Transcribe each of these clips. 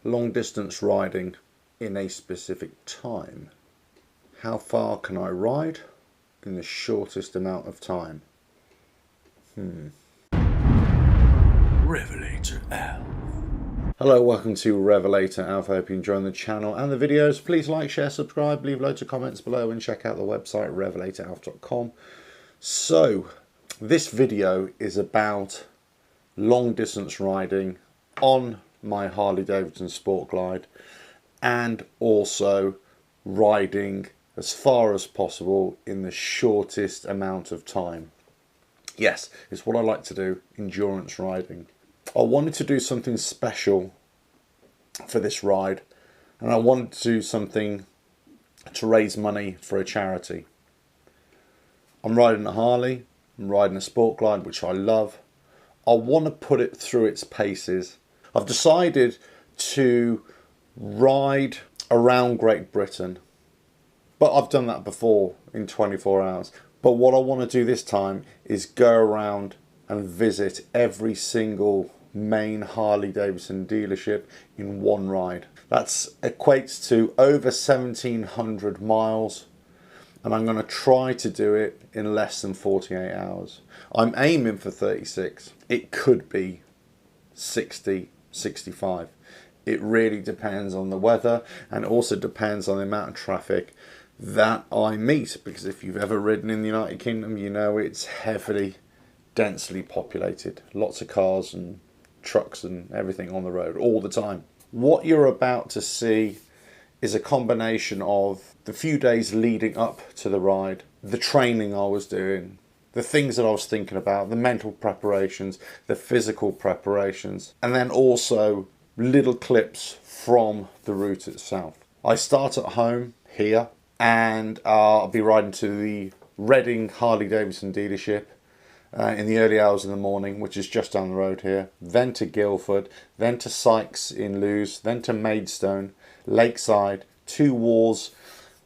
long distance riding in a specific time. How far can I ride in the shortest amount of time? RevelatorAlf. Hello, welcome to RevelatorAlf. I hope you're enjoying the channel and the videos. Please like, share, subscribe, leave loads of comments below and check out the website RevelatorAlf.com. So, this video is about long distance riding on my Harley Davidson Sport Glide and also riding as far as possible in the shortest amount of time. Yes, it's what I like to do, endurance riding. I wanted to do something special for this ride, and I wanted to do something to raise money for a charity. I'm riding a Harley, I'm riding a Sport Glide, which I love. I want to put it through its paces. I've decided to ride around Great Britain, but I've done that before in 24 hours. But what I want to do this time is go around and visit every single main Harley Davidson dealership in one ride. That equates to over 1,700 miles, and I'm going to try to do it in less than 48 hours. I'm aiming for 36. It could be 60, 65. It really depends on the weather, and also depends on the amount of traffic that I meet, because if you've ever ridden in the United Kingdom, you know it's heavily, densely populated. Lots of cars and trucks and everything on the road all the time. What you're about to see is a combination of the few days leading up to the ride, the training I was doing, the things that I was thinking about, the mental preparations, the physical preparations, and then also little clips from the route itself. I start at home here, and I'll be riding to the Reading Harley Davidson dealership in the early hours of the morning, which is just down the road here, then to Guildford, then to Sykes in Lewes, then to Maidstone, Lakeside, Two Wars,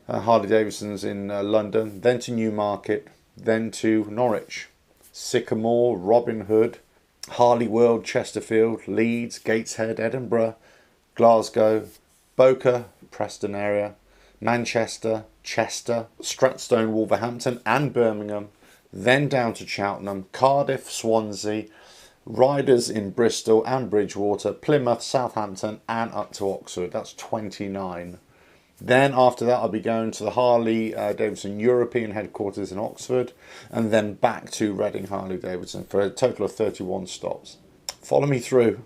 Harley Davidson's in London, then to Newmarket, then to Norwich, Sycamore, Robin Hood, Harley World, Chesterfield, Leeds, Gateshead, Edinburgh, Glasgow, Boca, Preston area, Manchester, Chester, Stratstone, Wolverhampton and Birmingham, then down to Cheltenham, Cardiff, Swansea, riders in Bristol and Bridgewater, Plymouth, Southampton and up to Oxford. That's 29. Then after that I'll be going to the Harley Davidson European headquarters in Oxford, and then back to Reading Harley Davidson for a total of 31 stops. Follow me through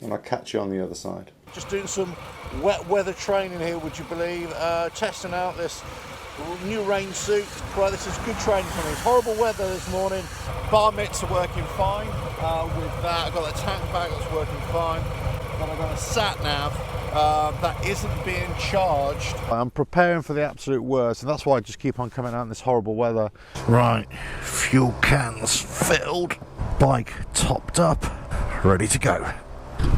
and I'll catch you on the other side. Just doing some wet weather training here, would you believe? Testing out this new rain suit. Right, this is good training for me. It's horrible weather this morning. Bar mitts are working fine. With that, I've got a tank bag that's working fine. Then I've got a sat nav that isn't being charged. I'm preparing for the absolute worst, and that's why I just keep on coming out in this horrible weather. Right, fuel cans filled, bike topped up, ready to go.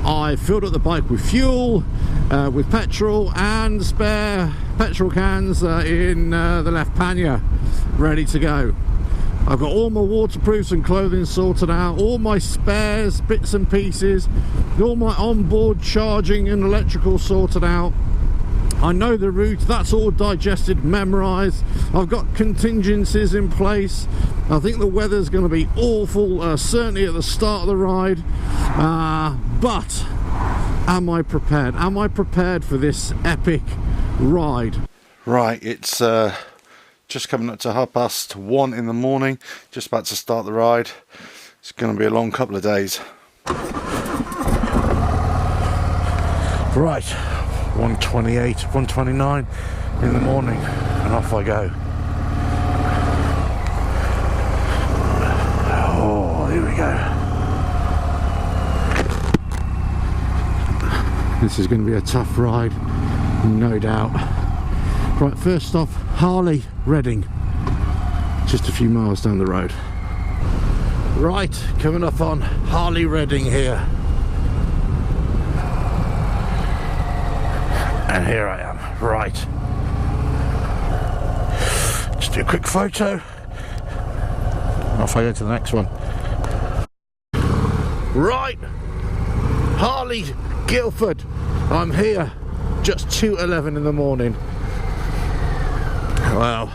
I filled up the bike with fuel, with petrol and spare petrol cans in the left pannier, ready to go. I've got all my waterproofs and clothing sorted out, all my spares, bits and pieces, all my onboard charging and electrical sorted out. I know the route, that's all digested, memorised. I've got contingencies in place. I think the weather's going to be awful, certainly at the start of the ride. But am I prepared? Am I prepared for this epic ride? Right, it's just coming up to 1:30 in the morning. Just about to start the ride. It's going to be a long couple of days. Right. 1:28, 1:29 in the morning, and off I go. Oh, here we go. This is going to be a tough ride, no doubt. Right, first off, Harley, Reading. Just a few miles down the road. Right, coming up on Harley, Reading here. And here I am, right. Just do a quick photo. Off I go to the next one. Right, Harley, Guildford. I'm here, just 2:11 in the morning. Wow,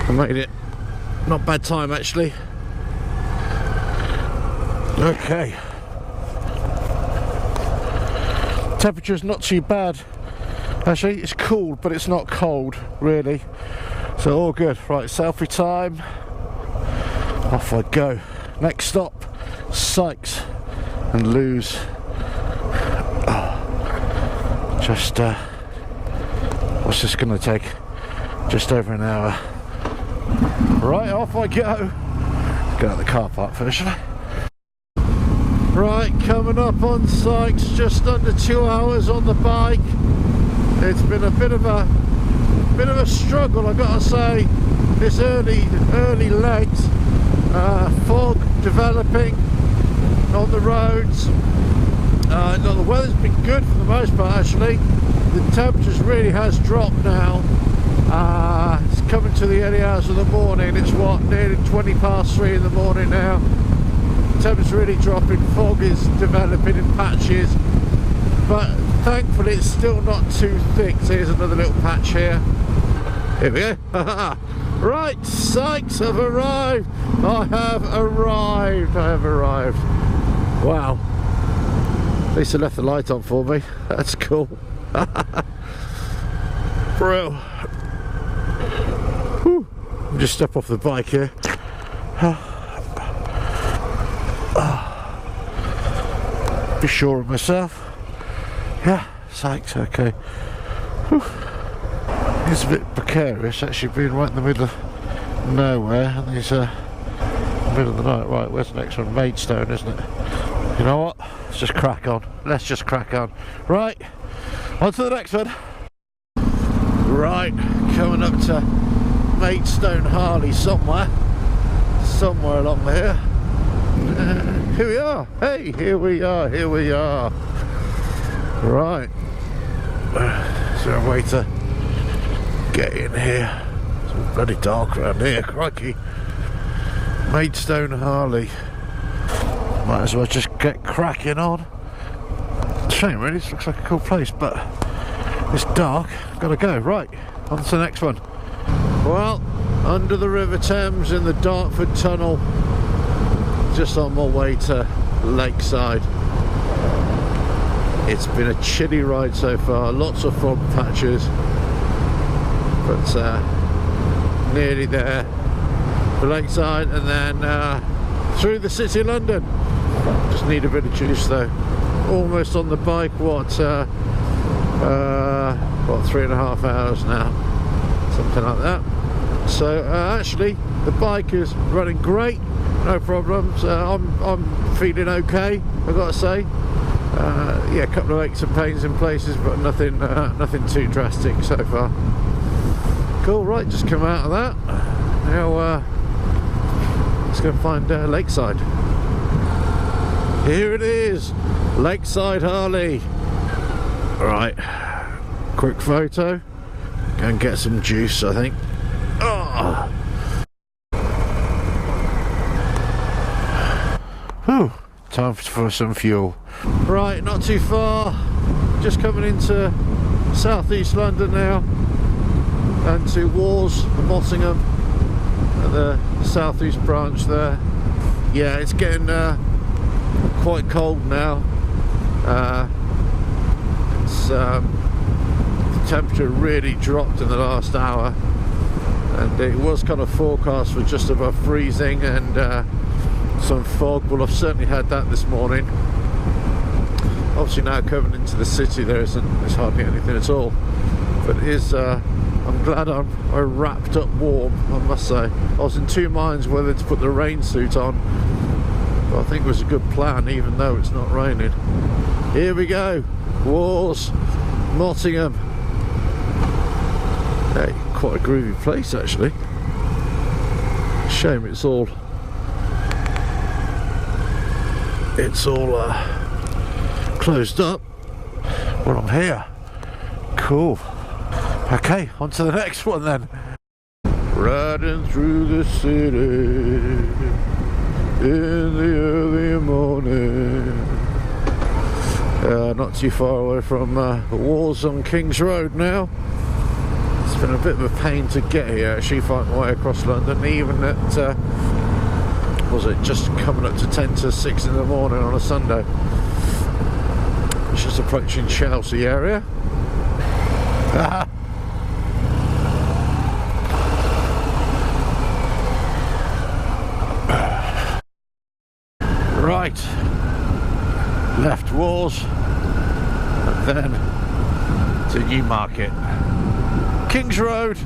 I made it. Not bad time actually. Okay. Temperature's not too bad. Actually, it's cool, but it's not cold, really. So all good. Right, selfie time. Off I go. Next stop, Sykes and Lewes. Just, what's this gonna take? Just over an hour. Right, off I go. Get out of the car park first, shall I? Right, coming up on Sykes, just under 2 hours on the bike. It's been a bit of a struggle, I've got to say. This early legs, fog developing on the roads. No, the weather's been good for the most part actually. The temperatures really has dropped now. It's coming to the early hours of the morning. It's what, nearly 20 past 3 in the morning now. The temperature's really dropping. Fog is developing in patches, but thankfully it's still not too thick. So here's another little patch here. Here we go. Right, Sykes, have arrived. I have arrived. Wow. At least they left the light on for me. That's cool. Bro. I'll just step off the bike here. Be sure of myself. Yeah, Sykes, okay. It's a bit precarious actually being right in the middle of nowhere, and these middle of the night. Right, where's the next one? Maidstone, isn't it? You know what? Let's just crack on. Right, on to the next one. Right, coming up to Maidstone, Harley, somewhere along here. Here we are. Hey, here we are. Right. Is there a way to get in here? It's all bloody dark around here, crikey. Maidstone, Harley. Might as well just get cracking on. Shame really, this looks like a cool place, but it's dark. Gotta go. Right, on to the next one. Well, under the River Thames in the Dartford Tunnel, just on my way to Lakeside. It's been a chilly ride so far, lots of fog patches, but nearly there for Lakeside, and then through the City of London. Just need a bit of juice though. Almost on the bike, what 3.5 hours now, something like that. So actually the bike is running great, no problems. I'm feeling okay, I've got to say. Yeah, a couple of aches and pains in places, but nothing too drastic so far. Cool. Right, just come out of that. Now let's go and find Lakeside. Here it is, Lakeside Harley. Right, quick photo. Go and get some juice, I think. Oh. Whew. Time for some fuel. Right, not too far. Just coming into southeast London now, and to Wars and Mottingham at the southeast branch there. Yeah, it's getting quite cold now. The temperature really dropped in the last hour, and it was kind of forecast for just above freezing and some fog. Well, I've certainly had that this morning. Obviously now coming into the city there's hardly anything at all, but it is I'm glad I wrapped up warm, I must say. I was in two minds whether to put the rain suit on, but I think it was a good plan even though it's not raining. Here we go, Wars, Mottingham. Hey, quite a groovy place actually. Shame it's all closed up. Well, I'm here. Cool. Okay, on to the next one then. Riding through the city in the early morning. Not too far away from the Walls on King's Road now. It's been a bit of a pain to get here, actually, find my way across London, even at, was it just coming up to 10 to 6 in the morning on a Sunday. It's just approaching Chelsea area. Right, left Walls, and then to Newmarket. King's Road,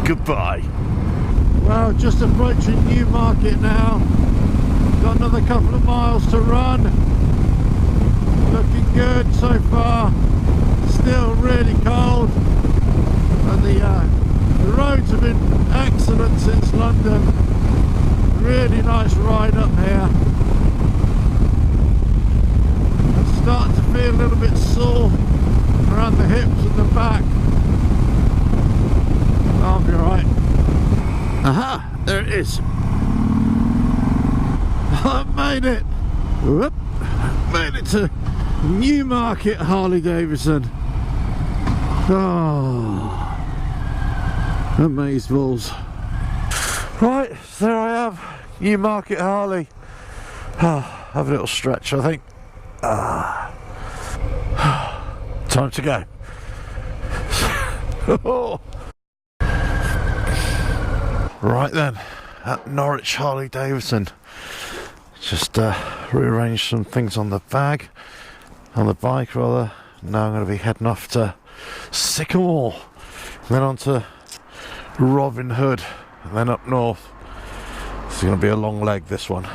goodbye. Well, just approaching Newmarket now. Got another couple of miles to run. Looking good so far. Still really cold, and the roads have been excellent since London. Really nice ride up here. Starting to feel a little bit sore around the hips and the back. I'll be alright. Aha! There it is. I made it. Whoop! Made it to Newmarket, Harley Davidson. Oh, amazeballs. Right, so there I am, Newmarket, Harley. Have a little stretch, I think. Time to go. Right then, at Norwich Harley Davidson. Just rearranged some things on the bike rather. Now I'm going to be heading off to Sycamore, then on to Robin Hood, and then up north. It's going to be a long leg, this one.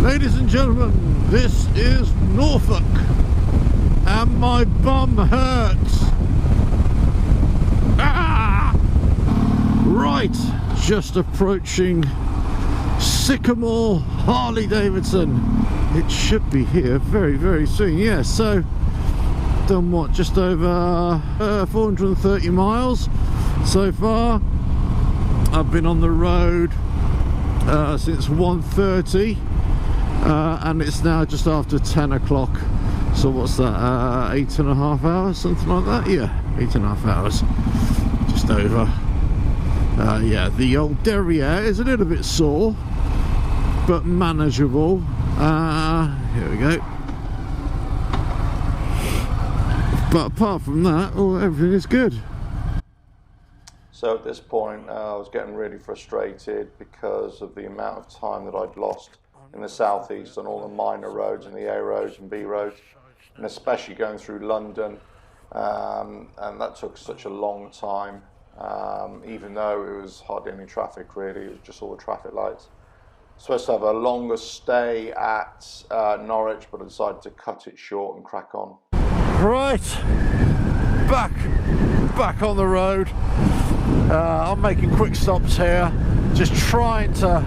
Ladies and gentlemen, this is Norfolk, and my bum hurts. Right, just approaching Sycamore Harley Davidson. It should be here very, very soon. Yeah, so done what, just over 430 miles so far. I've been on the road since 1:30, and it's now just after 10 o'clock. So what's that, 8.5 hours, something like that? Yeah, 8.5 hours, just over. Yeah, the old derriere is a little bit sore, but manageable. Here we go. But apart from that, everything is good. So at this point, I was getting really frustrated because of the amount of time that I'd lost in the southeast on all the minor roads and the A roads and B roads, and especially going through London, and that took such a long time, even though it was hardly any traffic really, it was just all the traffic lights. Supposed to have a longer stay at Norwich, but I decided to cut it short and crack on. Right, back on the road. I'm making quick stops here, just trying to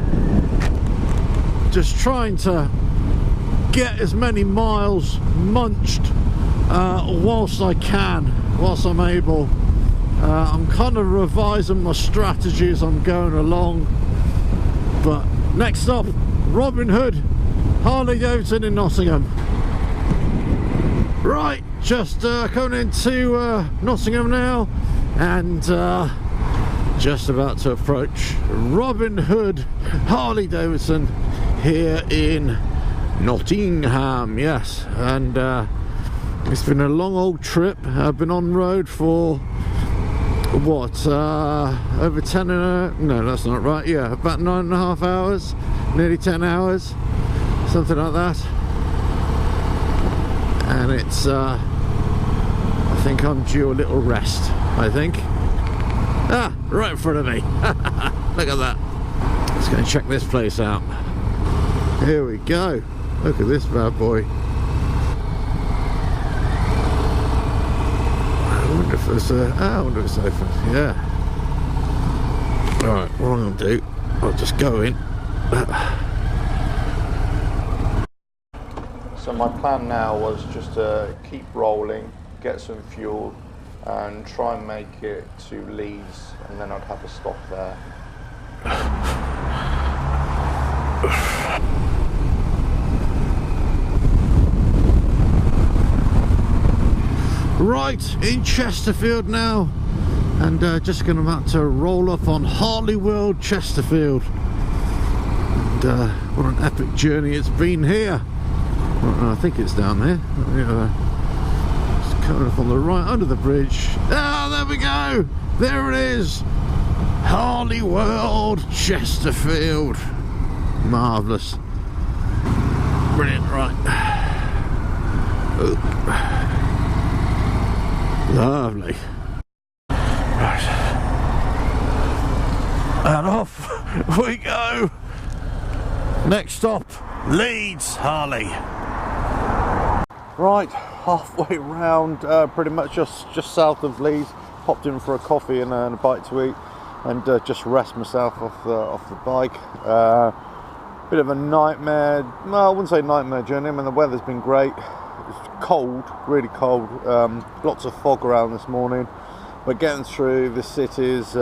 get as many miles munched whilst I can, whilst I'm able. I'm kind of revising my strategy as I'm going along. But next up, Robin Hood, Harley Davidson in Nottingham. Right, just coming into Nottingham now, and just about to approach Robin Hood, Harley Davidson here in Nottingham. Yes, and it's been a long old trip. I've been on road for what, over 10 no, that's not right, yeah, about 9.5 hours, nearly 10 hours, something like that. And it's I think I'm due a little rest, I think. Right in front of me. Look at that. Let's go and check this place out. Here we go. Look at this bad boy. I wonder if there's I wonder if it's open. Yeah. Alright, what I'm going to do, I'll just go in. So my plan now was just to keep rolling, get some fuel, and try and make it to Leeds, and then I'd have a stop there. Right, in Chesterfield now, and just going to roll up on Harley World Chesterfield. And what an epic journey it's been here. I think it's down there. It's coming up on the right under the bridge. Ah, there we go. There it is. Harley World Chesterfield. Marvellous. Brilliant, right. Oh. Lovely. Right. And off we go. Next stop, Leeds, Harley. Right, halfway round, pretty much just south of Leeds. Popped in for a coffee and a bite to eat, and just rest myself off the bike. Bit of a nightmare. No, I wouldn't say nightmare journey. I mean, the weather's been great. It's cold, really cold. Lots of fog around this morning, but getting through the cities.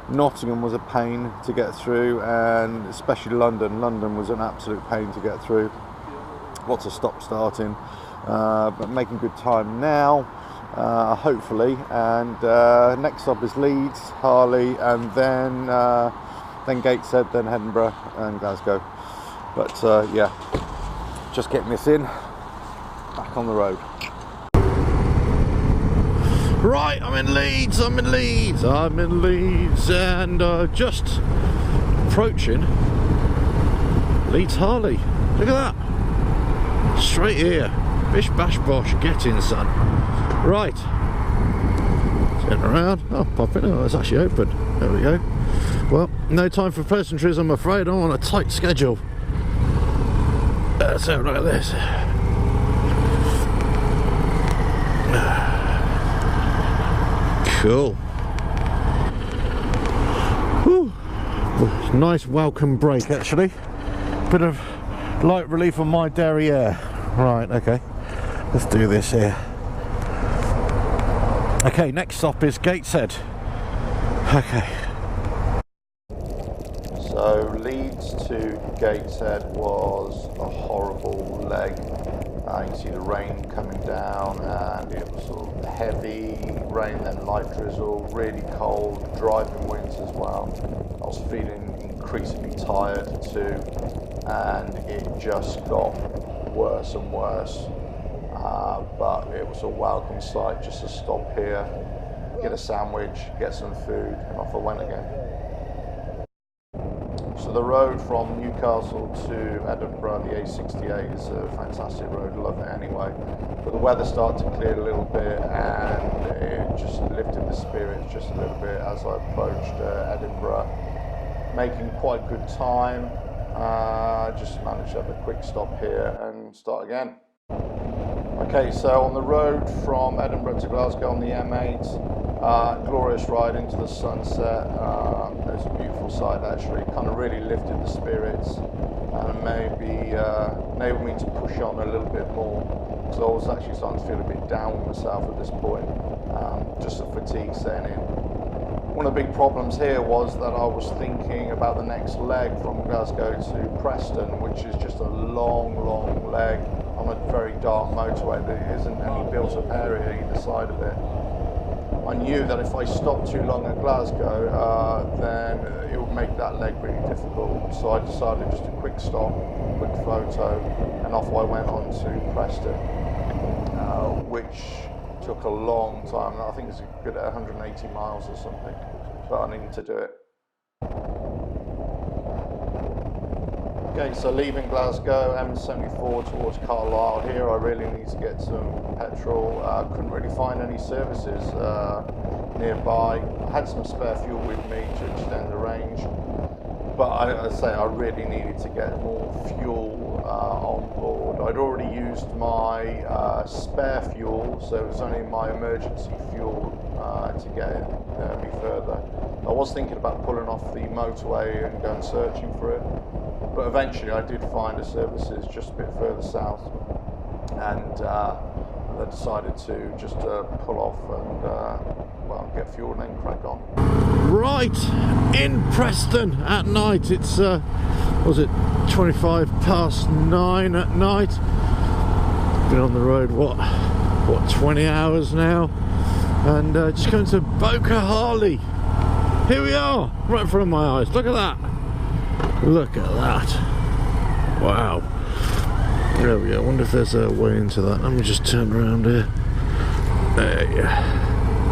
Nottingham was a pain to get through, and especially London. London was an absolute pain to get through. Lots of stop-starting, but making good time now, hopefully. And next stop is Leeds, Harley, and then Gateshead, then Edinburgh and Glasgow. But yeah, just getting this in, back on the road. Right, I'm in Leeds, and just approaching Leeds Harley. Look at that, straight here, bish bash bosh, get in, son. Right, turn around, oh, pop in, oh, it's actually open, there we go. Well, no time for pleasantries, I'm afraid. I'm on a tight schedule. Let's have a look at this. Cool. Whew. Nice welcome break, actually. Bit of light relief on my derriere. Right, okay. Let's do this here. Okay, next stop is Gateshead. Okay. So Leeds to Gateshead was a horrible leg. You can see the rain coming down, and it was sort of heavy rain, then light drizzle, really cold, driving winds as well. I was feeling increasingly tired too, and it just got worse and worse. But it was a welcome sight just to stop here, get a sandwich, get some food, and off I went again. So the road from Newcastle to Edinburgh, the A68, is a fantastic road, love it anyway. But the weather started to clear a little bit, and it just lifted the spirits just a little bit as I approached Edinburgh. Making quite good time, just managed to have a quick stop here and start again. Okay, so on the road from Edinburgh to Glasgow on the M8, glorious ride into the sunset. It's a beautiful sight actually, kind of really lifted the spirits and maybe enabled me to push on a little bit more, because I was actually starting to feel a bit down with myself at this point, just the fatigue setting in. One of the big problems here was that I was thinking about the next leg from Glasgow to Preston, which is just a long leg on a very dark motorway. There isn't any built-up area either side of it. I knew that if I stopped too long at Glasgow, then it would make that leg really difficult. So I decided just a quick stop, quick photo, and off I went on to Preston, which took a long time. I think it's a good 180 miles or something, but I needed to do it. Okay, so leaving Glasgow, M74 towards Carlisle. Here I really need to get some petrol. Couldn't really find any services nearby. I had some spare fuel with me to extend the range, but I say I really needed to get more fuel on board. I'd already used my spare fuel, so it was only my emergency fuel to get me further. I was thinking about pulling off the motorway and going searching for it, but eventually I did find a services just a bit further south, and I decided to just pull off and well, get fuel and then crack on. Right, in Preston at night. It's was it 25 past 9 at night? Been on the road what, what, 20 hours now, and just going to Boca Harley. Here we are, right in front of my eyes. Look at that. Look at that. Wow. There we go. I wonder if there's a way into that. Let me just turn around here. There you go.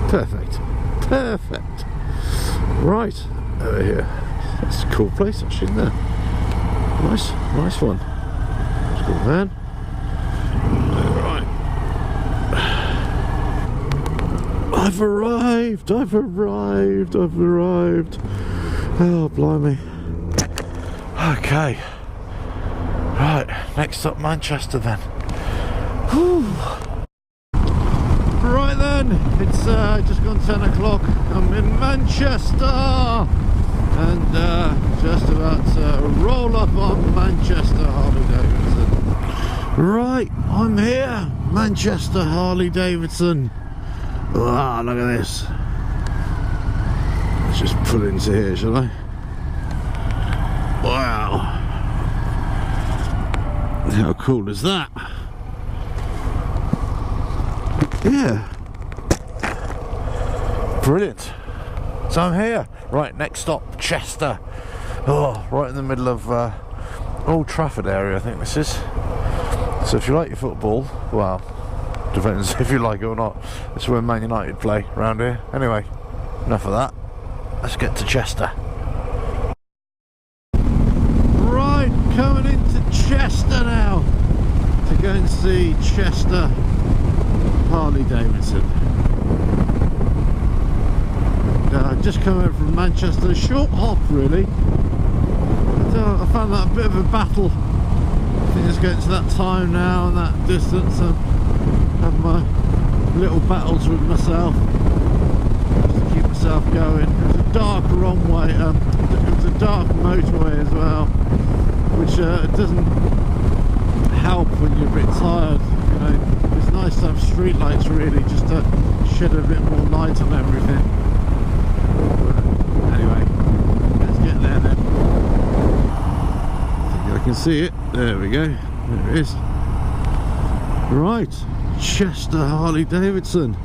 Perfect. Perfect. Right. Over here. That's a cool place actually, isn't there? Nice one. It's a cool van. Right. I've arrived. Oh, blimey. Okay. Right, next up Manchester then. Whew. Right then, it's just gone 10 o'clock. I'm in Manchester, and just about to roll up on Manchester Harley Davidson. Right, I'm here, Manchester Harley Davidson. Wow, look at this. Let's just pull into here, shall I? Wow. How cool is that? Yeah. Brilliant. So I'm here. Right, next stop, Chester. Oh, right in the middle of Old Trafford area, I think this is. So if you like your football, well, depends if you like it or not. It's where Man United play around here. Anyway, enough of that. Let's get to Chester. Right, coming into Chester now to go and see Chester Harley Davidson. And, just coming out from Manchester, a short hop really. I found that a bit of a battle. I think it's getting to that time now and that distance, and have my little battles with myself just to keep myself going. It was a dark runway, it was a dark motorway as well, which doesn't help when you're a bit tired. You know, it's nice to have street lights really, just to shed a bit more light on everything. But anyway, let's get there then. I think I can see it. There we go. There it is. Right, Chester Harley Davidson.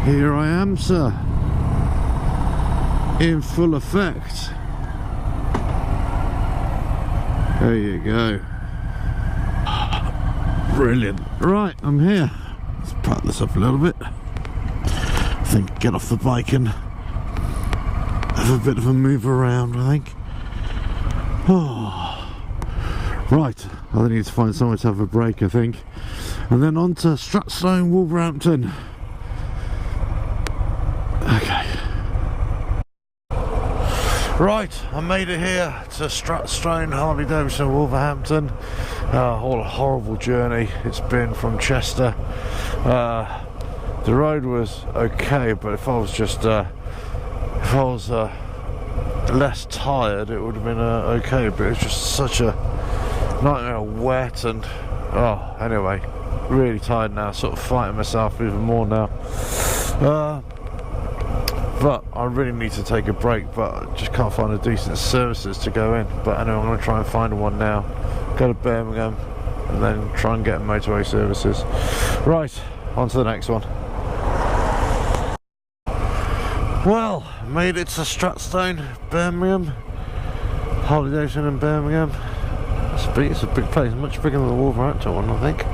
Here I am, sir, in full effect. There you go. Brilliant. Right, I'm here. Let's park this up a little bit. I think get off the bike and have a bit of a move around, I think. Oh. Right, I need to find somewhere to have a break, I think. And then on to Stratstone, Wolverhampton. Okay. Right, I made it here to Stratstone, Harley Davidson, Wolverhampton. All a horrible journey it's been from Chester. The road was okay, but if I was less tired, it would have been okay. But it's just such a nightmare, wet, and anyway, really tired now. Sort of fighting myself even more now. But I really need to take a break, but I just can't find a decent services to go in. But anyway, I'm going to try and find one now. Go to Birmingham and then try and get motorway services. Right, on to the next one. Well, made it to Stratstone, Birmingham. Harley Davidson in Birmingham. It's a big place, much bigger than the Wolverhampton one, I think.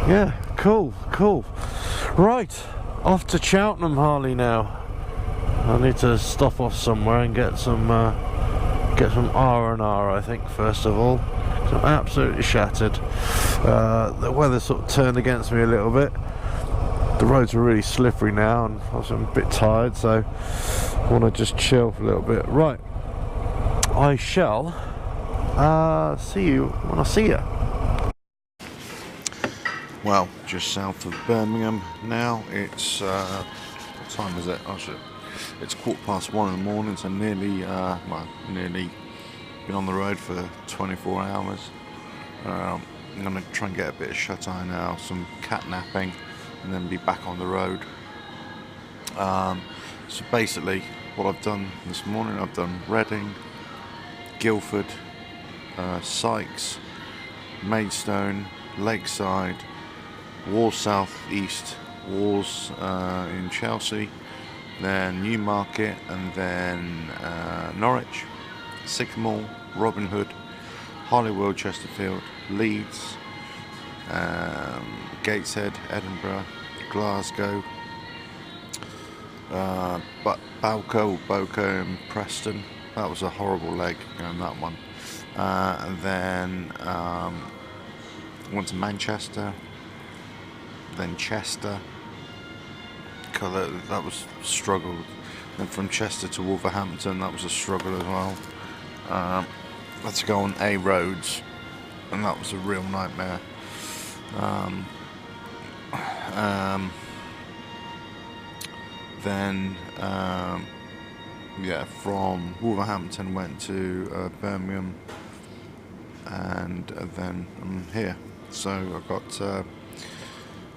Yeah, cool. Right, off to Cheltenham Harley now. I need to stop off somewhere and get some R&R, I think, first of all. I'm absolutely shattered. The weather sort of turned against me a little bit. The roads are really slippery now, and I'm a bit tired, so I want to just chill for a little bit. Right, I shall see you when I see you. Well, just south of Birmingham now. It's what time is it? Oh shit! It's 1:15 in the morning, so nearly been on the road for 24 hours. I'm going to try and get a bit of shut-eye now, some cat napping, and then be back on the road. So basically, what I've done this morning, I've done Reading, Guildford, Sykes, Maidstone, Lakeside, Wars South East, Wars in Chelsea, then Newmarket, and then Norwich, Sycamore, Robin Hood, Harley, Chesterfield, Leeds, Gateshead, Edinburgh, Glasgow, Boco and Preston. That was a horrible leg going that one. And then went to Manchester, then Chester. God, that was a struggle. Then from Chester to Wolverhampton, that was a struggle as well. Had to go on A roads, and that was a real nightmare. Then yeah, from Wolverhampton went to Birmingham, and then I'm here. So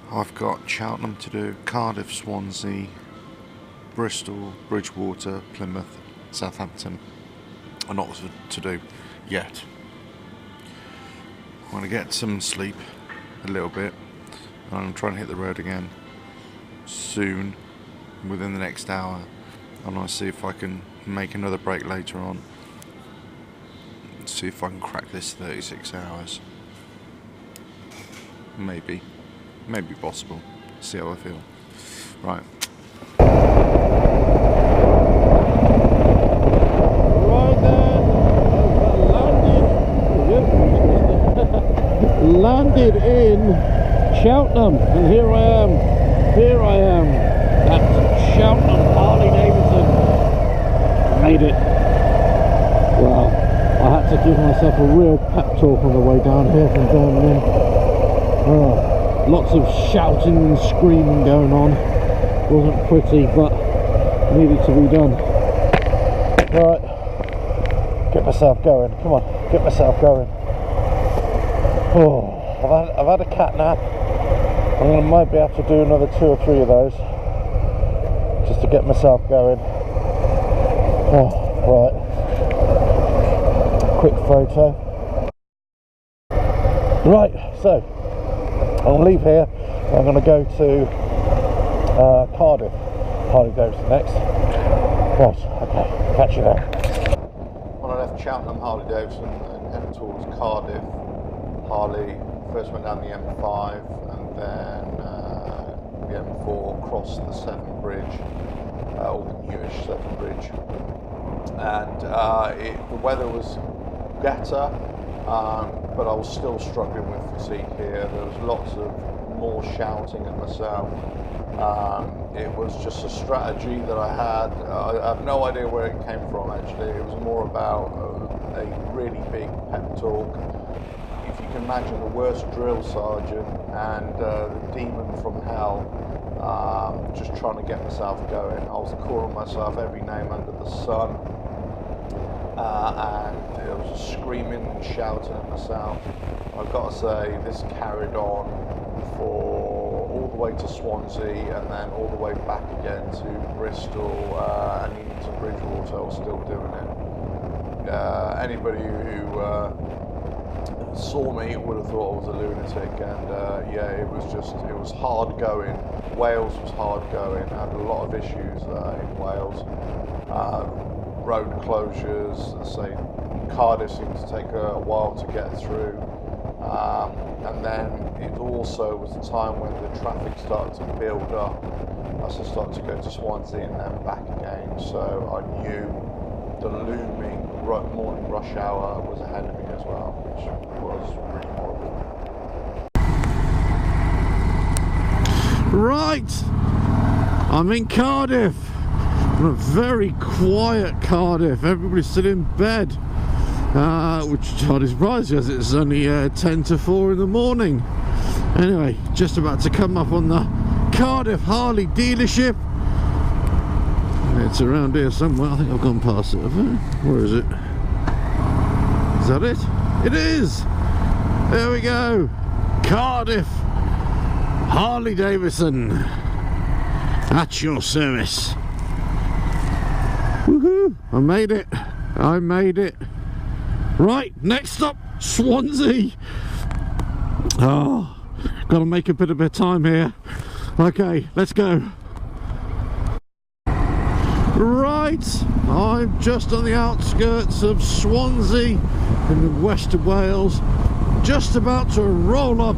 I've got Cheltenham to do, Cardiff, Swansea, Bristol, Bridgewater, Plymouth, Southampton, and Oxford to do yet. I'm going to get some sleep a little bit, and I'm trying to hit the road again soon, within the next hour. I'm going to see if I can make another break later on, see if I can crack this 36 hours. Maybe possible. See how I feel. Right. Right then, landed in Cheltenham, and here I am at Cheltenham Harley Davidson. Made it. Well, I had to give myself a real pep talk on the way down here from Birmingham. Lots of shouting and screaming going on. Wasn't pretty, but needed to be done. Right, get myself going. Come on, get myself going. Oh, I've had a cat nap. I might be able to do another 2 or 3 of those, just to get myself going. Oh, right. Quick photo. Right, so I'll leave here. I'm going to go to Cardiff, Harley Davidson next. Right, okay, catch you there. When I left Cheltenham Harley Davidson and headed towards Cardiff, Harley first went down the M5 and then the M4, crossed the Severn Bridge, or the newish Severn Bridge, and the weather was better, but I was still struggling with fatigue here. There was lots of more shouting at myself. It was just a strategy that I had. I have no idea where it came from actually. It was more about a really big pep talk. If you can imagine the worst drill sergeant and the demon from hell, just trying to get myself going. I was calling myself every name under the sun, and I was just screaming and shouting at myself. I've got to say, this carried on for all the way to Swansea, and then all the way back again to Bristol, and even to Bridgewater. I was still doing it. Anybody who saw me would have thought I was a lunatic, and yeah, it was hard going. Wales was hard going. I had a lot of issues in Wales. Road closures, say Cardiff seemed to take a while to get through, and then it also was a time when the traffic started to build up as I started to go to Swansea and then back again, so I knew the looming morning rush hour was ahead of me as well, which was really horrible. Right, I'm in Cardiff. A very quiet Cardiff. Everybody's still in bed, which is hardly surprising as it's only 10 to 4 in the morning. Anyway, just about to come up on the Cardiff Harley dealership. It's around here somewhere. I think I've gone past it. Where is it? Is that it? It is! There we go! Cardiff Harley Davidson at your service. Woohoo! I made it. I made it. Right, next up, Swansea. Oh, Got to make a bit of time here. Okay, let's go. Right, I'm just on the outskirts of Swansea in the west of Wales, just about to roll up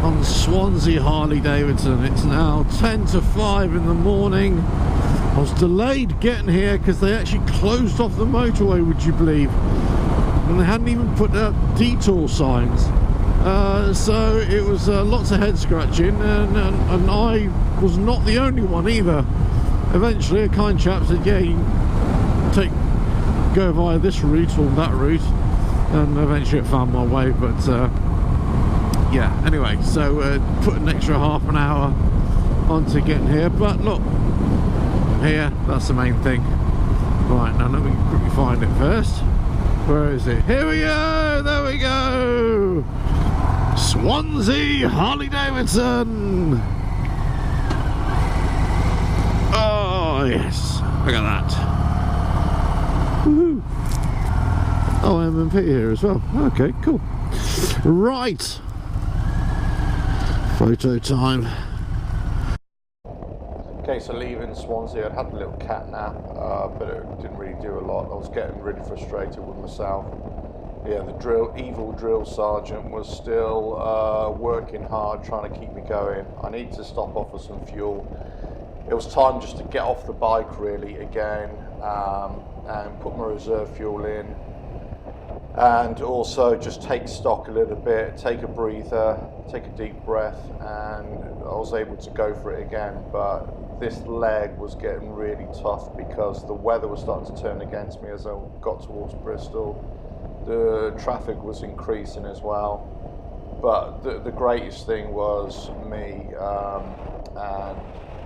on Swansea Harley Davidson. It's now 10 to 5 in the morning. I was delayed getting here because they actually closed off the motorway, would you believe? And they hadn't even put up detour signs. So it was lots of head scratching, and I was not the only one either. Eventually a kind chap said, yeah, you can go via this route or that route, and eventually it found my way. But yeah, anyway, so put an extra half an hour onto getting here, but look, I'm here, that's the main thing. Right, now let me quickly find it first. Where is it? Here we go, there we go, Swansea Harley Davidson. Oh yes, look at that. Woohoo. Oh, MMP here as well. Okay, cool. Right, photo time. Okay, so leaving Swansea, I'd had a little cat nap, but it didn't really do a lot. I was getting really frustrated with myself. Yeah, the evil drill sergeant was still working hard, trying to keep me going. I needed to stop off for some fuel. It was time just to get off the bike really again, and put my reserve fuel in, and also just take stock a little bit, take a breather, take a deep breath, and I was able to go for it again. But this leg was getting really tough because the weather was starting to turn against me as I got towards Bristol. The traffic was increasing as well, but the greatest thing was me, and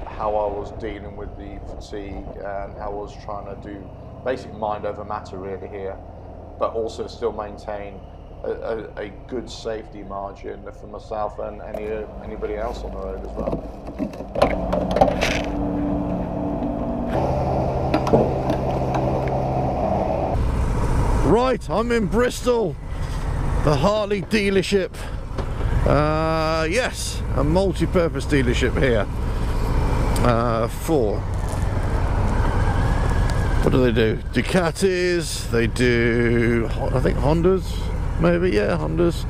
how I was dealing with the fatigue, and how I was trying to do basic mind over matter really here, but also still maintain a good safety margin for myself and anybody else on the road as well. Right, I'm in Bristol, the Harley dealership. Yes, a multi-purpose dealership here. For, what do? Ducatis, they do, I think Hondas, maybe, yeah, Hondas.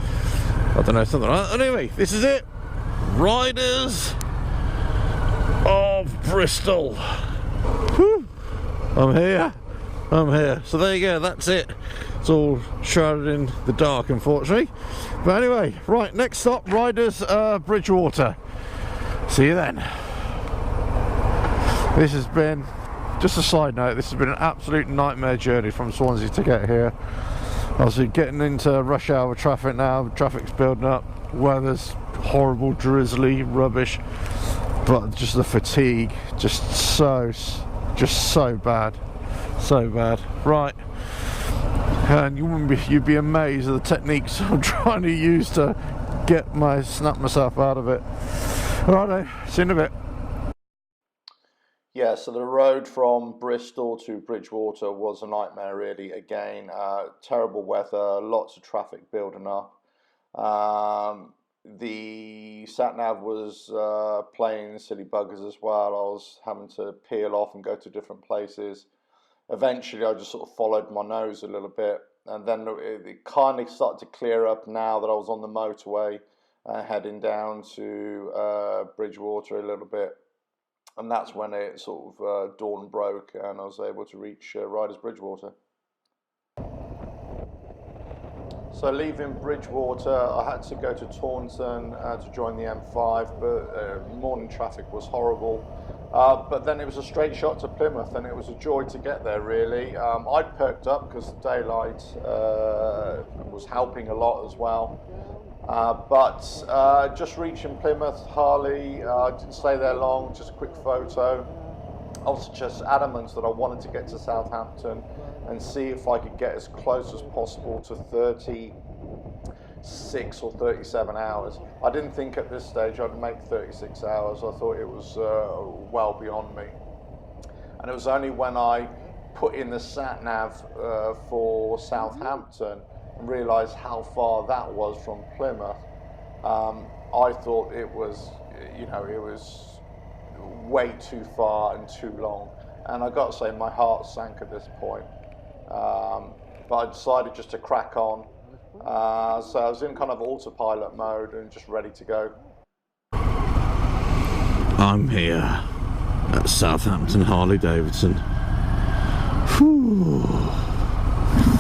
I don't know, something like that. Anyway, this is it. Riders of Bristol. Whew. I'm here. So there you go, that's it. It's all shrouded in the dark, unfortunately. But anyway, right, next stop, Riders Bridgewater. See you then. This has been, just a side note, this has been an absolute nightmare journey from Swansea to get here. Obviously getting into rush hour traffic now, traffic's building up, weather's horrible, drizzly, rubbish, but just the fatigue, just so bad, right. And you'd be amazed at the techniques I'm trying to use to snap myself out of it. Alright, see you in a bit. Yeah, so the road from Bristol to Bridgewater was a nightmare really. Again, terrible weather, lots of traffic building up. The sat-nav was playing silly buggers as well. I was having to peel off and go to different places. Eventually I just sort of followed my nose a little bit, and then it kind of started to clear up now that I was on the motorway, heading down to Bridgewater a little bit. And that's when it sort of dawn broke and I was able to reach Riders Bridgewater. So leaving Bridgewater, I had to go to Taunton to join the M5, but morning traffic was horrible. But then it was a straight shot to Plymouth, and it was a joy to get there really. I'd perked up because the daylight was helping a lot as well. But just reaching Plymouth, Harley, didn't stay there long, just a quick photo. I was just adamant that I wanted to get to Southampton and see if I could get as close as possible to 36 or 37 hours. I didn't think at this stage I'd make 36 hours. I thought it was well beyond me. And it was only when I put in the sat-nav for Southampton and realised how far that was from Plymouth, I thought it was, it was way too far and too long, and I got to say my heart sank at this point. But I decided just to crack on. So I was in kind of autopilot mode and just ready to go. I'm here at Southampton Harley Davidson. Whew.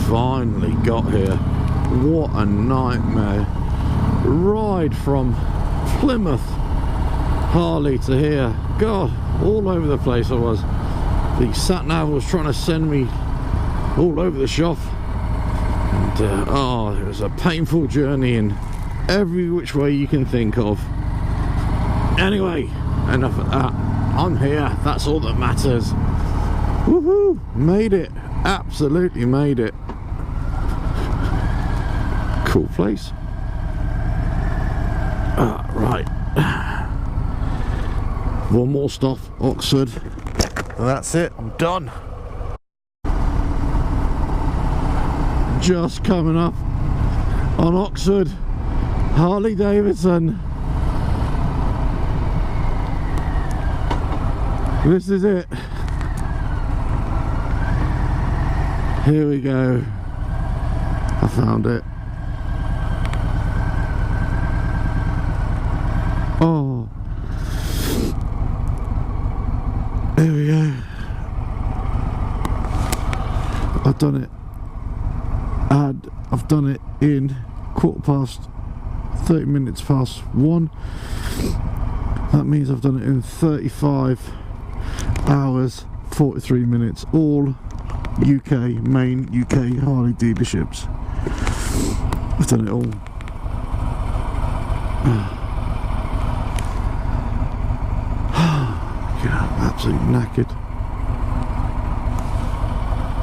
Finally got here. What a nightmare. Ride from Plymouth Harley to here. God, all over the place I was. The sat-nav was trying to send me all over the shop. And it was a painful journey in every which way you can think of. Anyway, enough of that. I'm here. That's all that matters. Woohoo! Made it. Absolutely made it. Cool place. Right. One more stop, Oxford. And that's it. I'm done. Just coming up on Oxford Harley Davidson. This is it. Here we go. I found it. Oh, here we go. I've done it. And I've done it in 30 minutes past 1. That means I've done it in 35 hours 43 minutes, all main UK Harley dealerships. I've done it all. Yeah, I'm absolutely knackered,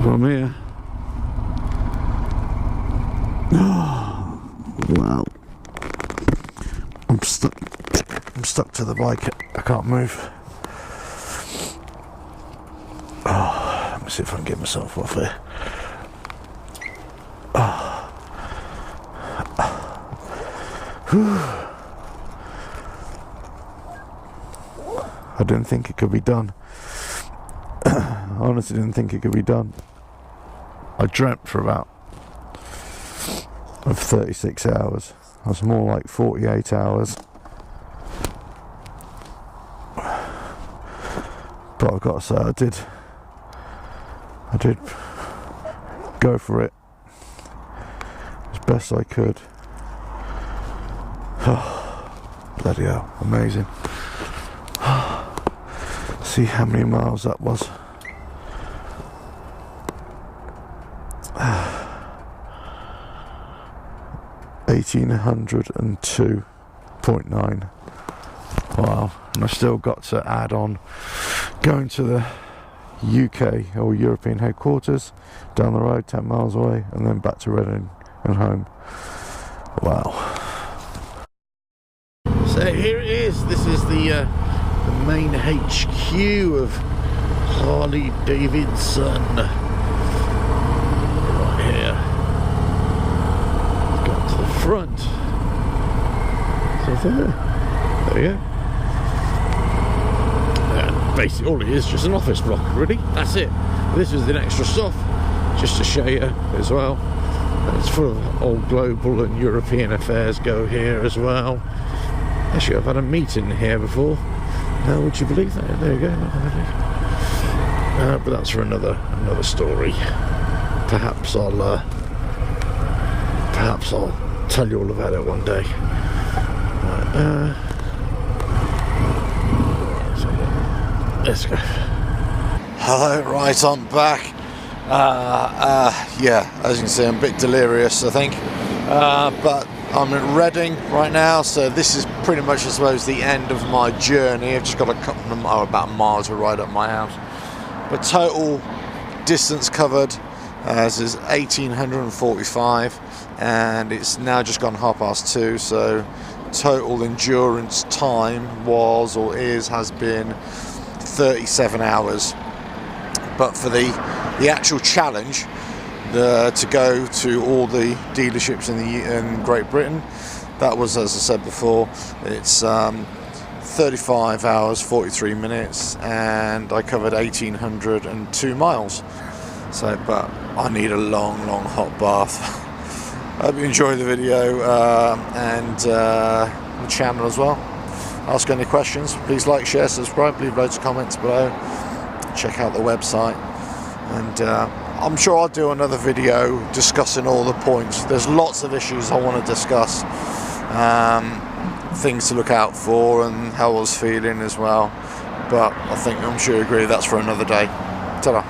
but I'm here. Wow. I'm stuck to the bike. I can't move. Let me see if I can get myself off here. I didn't think it could be done. I honestly didn't think it could be done. I dreamt for about 36 hours. I was more like 48 hours. But I've got to say, I did go for it as best I could. Bloody hell, amazing. See how many miles that was. 1802.9. Wow. And I've still got to add on going to the UK or European headquarters down the road 10 miles away, and then back to Reading and home. Wow. So here it is. This is the main HQ of Harley Davidson. Right here. Got to the front. So there we go. Basically all it is, just an office block, really. That's it. This is the extra stuff, just to show you as well. And it's full of old global and European affairs go here as well. Actually, I've had a meeting here before. Now, would you believe that? There you go. But that's for another story. Perhaps I'll tell you all about it one day. Right, let's go. Hello, right, I'm back. Yeah, as you can see, I'm a bit delirious, I think. But I'm in Reading right now, so this is pretty much, I suppose, the end of my journey. I've just got about a mile to ride up my house. But total distance covered this is 1845, and it's now just gone 2:30. So total endurance time has been 37 hours. But for the actual challenge, to go to all the dealerships in Great Britain, that was, as I said before, it's 35 hours 43 minutes, and I covered 1,802 miles. So, but I need a long hot bath. I hope you enjoy the video and the channel as well. Ask any questions, please like, share, subscribe, leave loads of comments below. Check out the website, and I'm sure I'll do another video discussing all the points. There's lots of issues I want to discuss, things to look out for, and how I was feeling as well. But I'm sure you agree that's for another day. Ta-da.